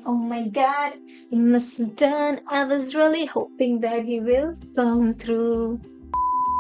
Oh my god, he must have done. I was really hoping that he will come through.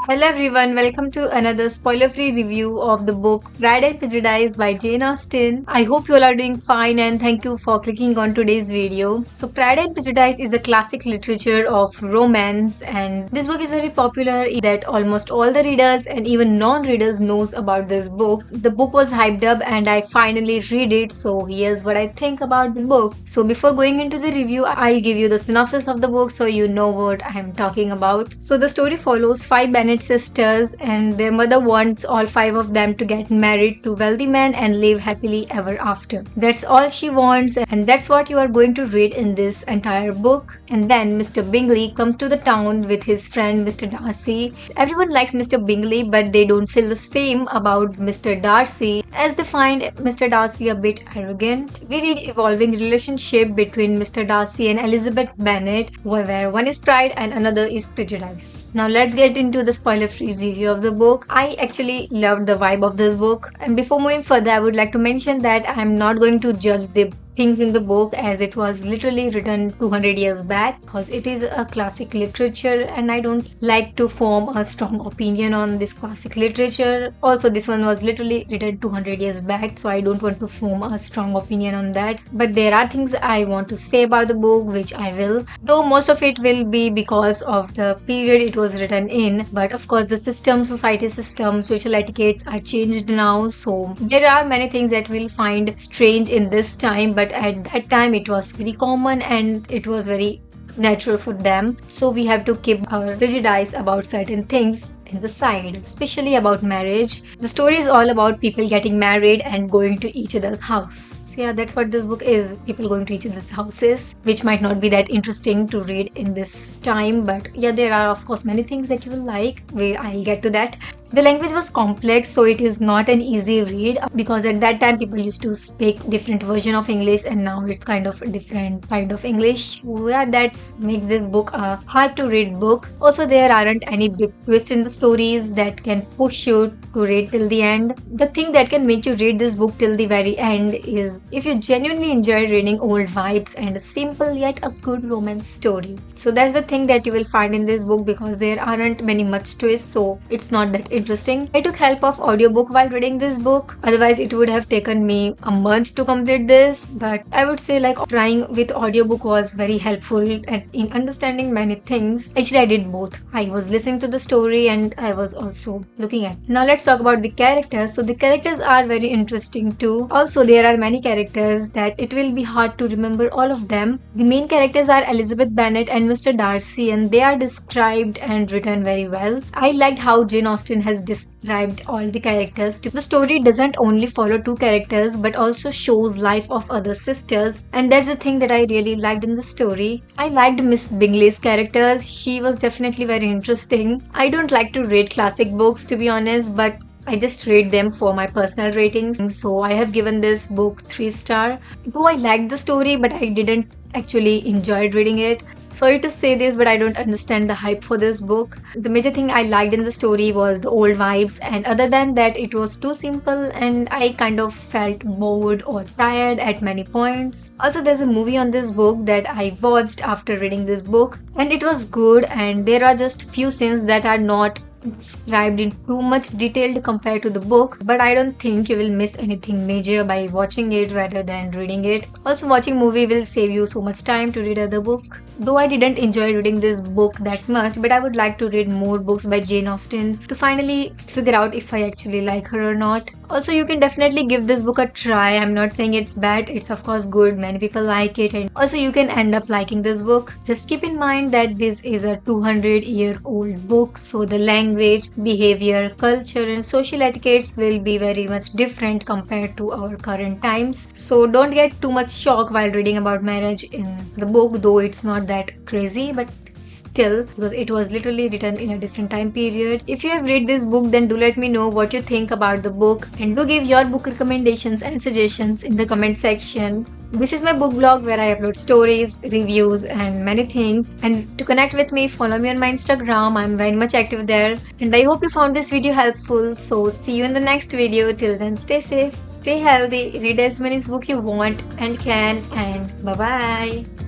Hello everyone, welcome to another spoiler-free review of the book Pride and Prejudice by Jane Austen. I hope you all are doing fine and thank you for clicking on today's video. So Pride and Prejudice is a classic literature of romance, and this book is very popular that almost all the readers and even non-readers knows about this book. The book was hyped up and I finally read it, so here's what I think about the book. So before going into the review, I'll give you the synopsis of the book so you know what I'm talking about. So the story follows five Bennet sisters and their mother wants all five of them to get married to wealthy men and live happily ever after. That's all she wants, and that's what you are going to read in this entire book. And then Mr. Bingley comes to the town with his friend Mr. Darcy. Everyone likes Mr. Bingley, but they don't feel the same about Mr. Darcy, as they find Mr. Darcy a bit arrogant. We read evolving relationship between Mr. Darcy and Elizabeth Bennet, where one is Pride and another is Prejudice. Now let's get into the spoiler-free review of the book. I actually loved the vibe of this book, and before moving further, I would like to mention that I'm not going to judge the things in the book as it was literally written 200 years back, because it is a classic literature and I don't like to form a strong opinion on this classic literature. Also, this one was literally written 200 years back, so I don't want to form a strong opinion on that. But there are things I want to say about the book, which I will, though most of it will be because of the period it was written in. But of course, the system, society system, social etiquettes are changed now, so there are many things that we'll find strange in this time, but at that time it was very common and it was very natural for them. So we have to keep our prejudice about certain things in the side, especially about marriage. The story is all about people getting married and going to each other's house. So yeah, that's what this book is, people going to each other's houses, which might not be that interesting to read in this time, but yeah, there are of course many things that you will like. I'll get to that. The language was complex, so it is not an easy read, because at that time people used to speak different version of English and now it's kind of a different kind of English. Yeah, that makes this book a hard to read book. Also, there aren't any big twists in the stories that can push you to read till the end. The thing that can make you read this book till the very end is if you genuinely enjoy reading old vibes and a simple yet a good romance story. So that's the thing that you will find in this book, because there aren't many much twists, so it's not that interesting. I took help of audiobook while reading this book, otherwise it would have taken me a month to complete this, but I would say like trying with audiobook was very helpful and in understanding many things. Actually, I did both. I was listening to the story and I was also looking at. Now let's talk about the characters. So the characters are very interesting too. Also, there are many characters that it will be hard to remember all of them. The main characters are Elizabeth Bennet and Mr. Darcy, and they are described and written very well. I liked how Jane Austen has described all the characters. The story doesn't only follow two characters but also shows life of other sisters, and that's the thing that I really liked in the story. I liked Miss Bingley's characters. She was definitely very interesting. I don't like to read classic books, to be honest, but I just rate them for my personal ratings. So I have given this book 3 star. Though I liked the story, but I didn't actually enjoy reading it. Sorry to say this, but I don't understand the hype for this book. The major thing I liked in the story was the old vibes, and other than that it was too simple and I kind of felt bored or tired at many points. Also, there's a movie on this book that I watched after reading this book, and it was good, and there are just few scenes that are not described in too much detail compared to the book, but I don't think you will miss anything major by watching it rather than reading it. Also, watching movie will save you so much time to read other book. Though I didn't enjoy reading this book that much, but I would like to read more books by Jane Austen to finally figure out if I actually like her or not. Also, you can definitely give this book a try. I'm not saying it's bad, it's of course good, many people like it, and also you can end up liking this book. Just keep in mind that this is a 200-year-old book, so the language, behavior, culture and social etiquettes will be very much different compared to our current times. So don't get too much shock while reading about marriage in the book, though it's not that crazy, but still, because it was literally written in a different time period. If you have read this book, then do let me know what you think about the book, and do give your book recommendations and suggestions in the comment section. This is my book blog where I upload stories, reviews, and many things. And to connect with me, follow me on my Instagram. I'm very much active there. And I hope you found this video helpful. So, see you in the next video. Till then, stay safe, stay healthy, read as many books you want and can, and bye bye.